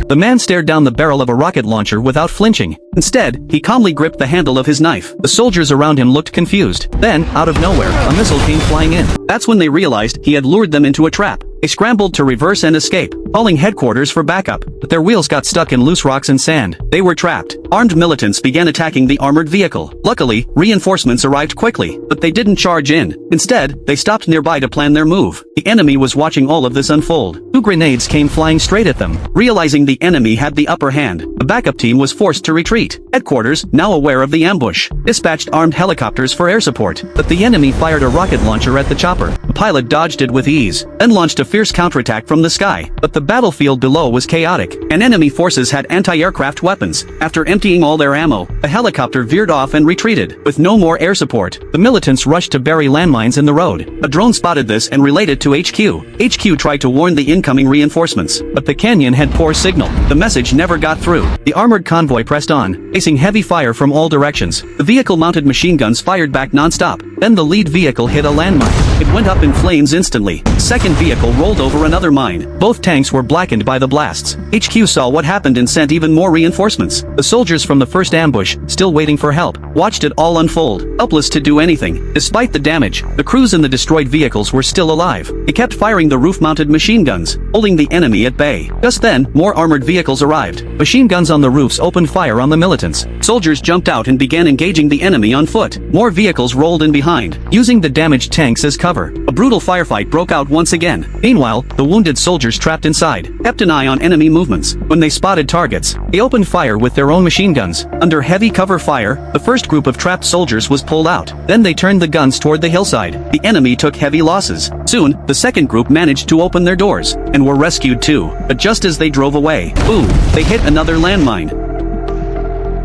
The man stared down the barrel of a rocket launcher without flinching. Instead, he calmly gripped the handle of his knife. The soldiers around him looked confused. Then, out of nowhere, a missile came flying in. That's when they realized he had lured them into a trap. They scrambled to reverse and escape, calling headquarters for backup, but their wheels got stuck in loose rocks and sand. They were trapped. Armed militants began attacking the armored vehicle. Luckily, reinforcements arrived quickly, but they didn't charge in. Instead, they stopped nearby to plan their move. The enemy was watching all of this unfold. 2 grenades came flying straight at them. Realizing the enemy had the upper hand, the backup team was forced to retreat. Headquarters, now aware of the ambush, dispatched armed helicopters for air support, but the enemy fired a rocket launcher at the chopper. The pilot dodged it with ease, then launched a fierce counterattack from the sky. But the battlefield below was chaotic, and enemy forces had anti-aircraft weapons. After emptying all their ammo, a helicopter veered off and retreated. With no more air support, the militants rushed to bury landmines in the road. A drone spotted this and relayed it to HQ. HQ tried to warn the incoming reinforcements, but the canyon had poor signal. The message never got through. The armored convoy pressed on, facing heavy fire from all directions. The vehicle-mounted machine guns fired back non-stop. Then the lead vehicle hit a landmine. It went up in flames instantly. The second vehicle rolled over another mine. Both tanks were blackened by the blasts. HQ saw what happened and sent even more reinforcements. The soldiers from the first ambush, still waiting for help, watched it all unfold, helpless to do anything. Despite the damage, the crews in the destroyed vehicles were still alive. They kept firing the roof-mounted machine guns, holding the enemy at bay. Just then, more armored vehicles arrived. Machine guns on the roofs opened fire on the militants. Soldiers jumped out and began engaging the enemy on foot. More vehicles rolled in behind, using the damaged tanks as cover. A brutal firefight broke out once again. Meanwhile, the wounded soldiers trapped inside kept an eye on enemy movements. When they spotted targets, they opened fire with their own machine guns. Under heavy cover fire, the first group of trapped soldiers was pulled out. Then they turned the guns toward the hillside. The enemy took heavy losses. Soon, the second group managed to open their doors, and were rescued too. But just as they drove away, boom, they hit another landmine.